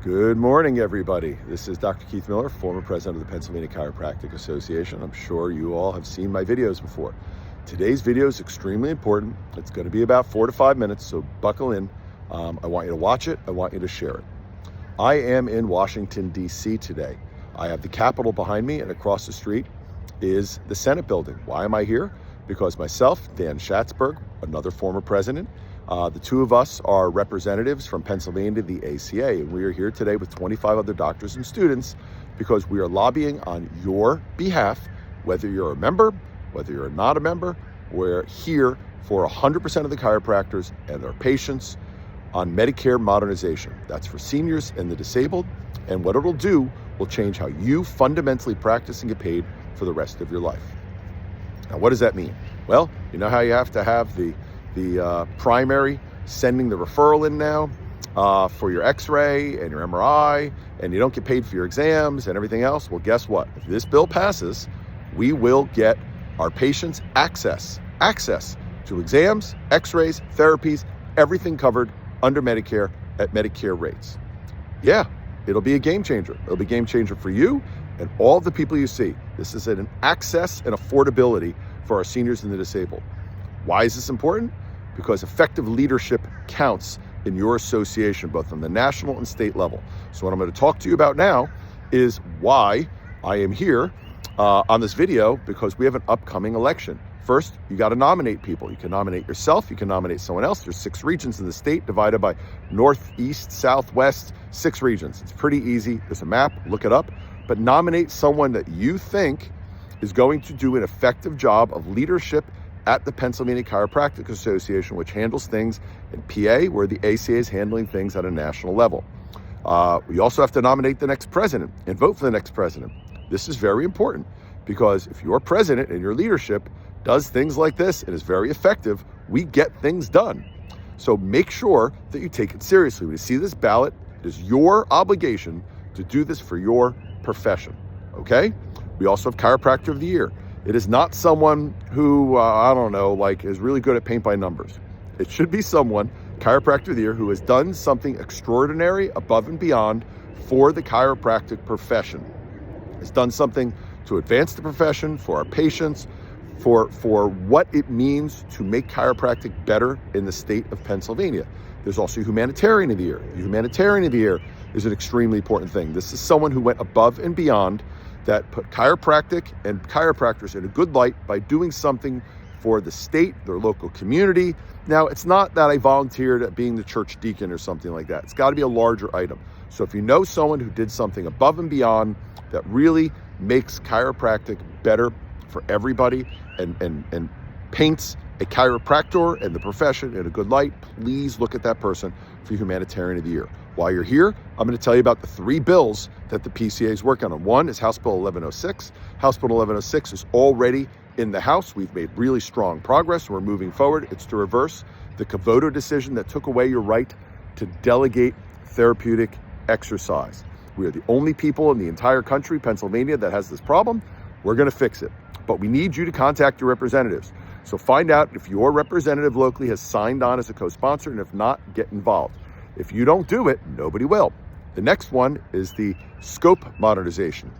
Good morning, everybody. This is Dr. Keith Miller, former president of the Pennsylvania Chiropractic Association. I'm sure you all have seen my videos before. Today's video is extremely important. It's going to be about 4 to 5 minutes, so buckle in. I want you to watch it. I want you to share it. I am in Washington, D.C. today. I have the Capitol behind me, and across the street is the Senate building. Why am I here? Because myself, Dan Schatzberg, another former president, the two of us are representatives from Pennsylvania to the ACA, and we are here today with 25 other doctors and students because we are lobbying on your behalf, whether you're a member, whether you're not a member. We're here for 100% of the chiropractors and their patients on Medicare modernization. That's for seniors and the disabled, and what it'll do will change how you fundamentally practice and get paid for the rest of your life. Now, what does that mean? Well, you know how you have to have the primary sending the referral in now for your x-ray and your MRI, and you don't get paid for your exams and everything else? Well, guess what? If this bill passes, we will get our patients access to exams, x-rays, therapies, everything covered under Medicare at Medicare rates. Yeah, it'll be a game changer. It'll be a game changer for you and all the people you see. This is an access and affordability for our seniors and the disabled. Why is this important? Because effective leadership counts in your association, both on the national and state level. So what I'm going to talk to you about now is why I am here on this video, because we have an upcoming election. First, you got to nominate people. You can nominate yourself. You can nominate someone else. There's 6 regions in the state divided by north, east, south, west, 6 regions. It's pretty easy. There's a map. Look it up. But nominate someone that you think is going to do an effective job of leadership at the Pennsylvania Chiropractic Association, which handles things in PA, where the ACA is handling things at a national level. We also have to nominate the next president and vote for the next president. This is very important because if your president and your leadership does things like this and is very effective, we get things done. So make sure that you take it seriously. When you see this ballot, it is your obligation to do this for your profession, okay? We also have Chiropractor of the Year. It is not someone who, is really good at paint by numbers. It should be someone, Chiropractor of the Year, who has done something extraordinary above and beyond for the chiropractic profession. Has done something to advance the profession, for our patients, for what it means to make chiropractic better in the state of Pennsylvania. There's also Humanitarian of the Year. The Humanitarian of the Year is an extremely important thing. This is someone who went above and beyond, that put chiropractic and chiropractors in a good light by doing something for the state, their local community. Now, it's not that I volunteered at being the church deacon or something like that. It's got to be a larger item. So if you know someone who did something above and beyond that really makes chiropractic better for everybody and paints a chiropractor and the profession in a good light, please look at that person for Humanitarian of the Year. While you're here, I'm going to tell you about the 3 bills that the PCA is working on. One is House Bill 1106. House Bill 1106 is already in the House. We've made really strong progress. We're moving forward. It's to reverse the Cavoto decision that took away your right to delegate therapeutic exercise. We are the only people in the entire country, Pennsylvania, that has this problem. We're going to fix it. But we need you to contact your representatives. So find out if your representative locally has signed on as a co-sponsor, and if not, get involved. If you don't do it, nobody will. The next one is the scope modernization.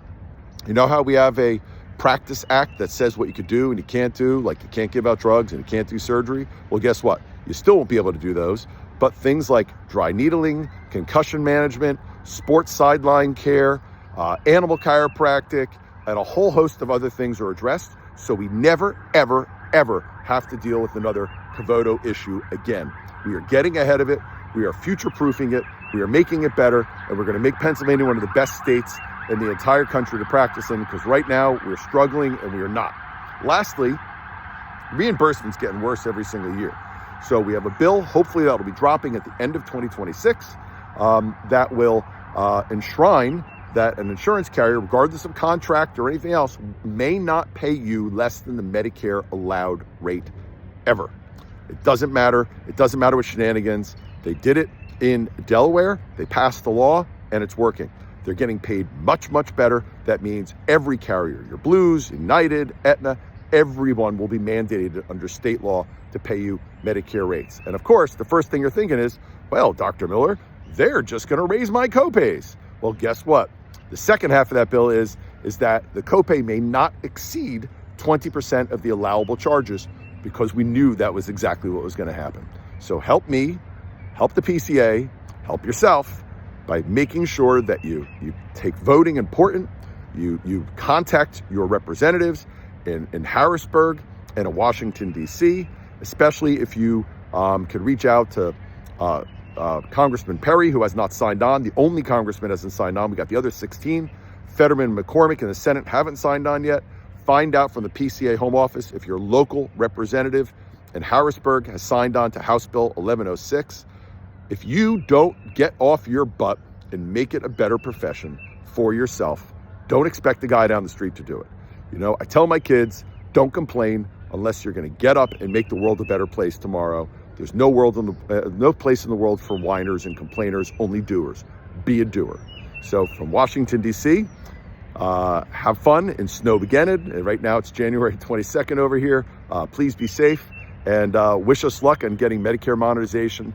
You know how we have a practice act that says what you could do and you can't do, like you can't give out drugs and you can't do surgery? Well, guess what? You still won't be able to do those, but things like dry needling, concussion management, sports sideline care, animal chiropractic, and a whole host of other things are addressed, so we never, ever, ever have to deal with another Cavoto issue again. We are getting ahead of it. We are future-proofing it. We are making it better, and we're going to make Pennsylvania one of the best states in the entire country to practice in, because right now we're struggling and we are not. Lastly, reimbursement's getting worse every single year. So we have a bill, hopefully that will be dropping at the end of 2026, that will enshrine that an insurance carrier, regardless of contract or anything else, may not pay you less than the Medicare allowed rate ever. It doesn't matter. It doesn't matter with shenanigans. They did it in Delaware. They passed the law and it's working. They're getting paid much, much better. That means every carrier, your Blues, United, Aetna, everyone will be mandated under state law to pay you Medicare rates. And of course, the first thing you're thinking is, well, Dr. Miller, they're just going to raise my copays. Well, guess what? The second half of that bill is that the copay may not exceed 20% of the allowable charges, because we knew that was exactly what was going to happen. So help me, help the PCA, help yourself by making sure that you take voting important. You contact your representatives in Harrisburg and in Washington, D.C., especially if you could reach out to Congressman Perry, who has not signed on. The only congressman hasn't signed on. We got the other 16. Fetterman and McCormick in the Senate haven't signed on yet. Find out from the PCA Home Office if your local representative in Harrisburg has signed on to House Bill 1106. If you don't get off your butt and make it a better profession for yourself, don't expect the guy down the street to do it. You know, I tell my kids, don't complain unless you're going to get up and make the world a better place tomorrow. There's no place in the world for whiners and complainers, only doers. Be a doer. So from Washington, D.C., have fun in Snowmageddon. And right now it's January 22nd over here. Please be safe, and wish us luck on getting Medicare monetization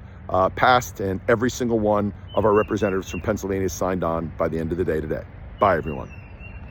passed, and every single one of our representatives from Pennsylvania signed on by the end of the day today. Bye, everyone.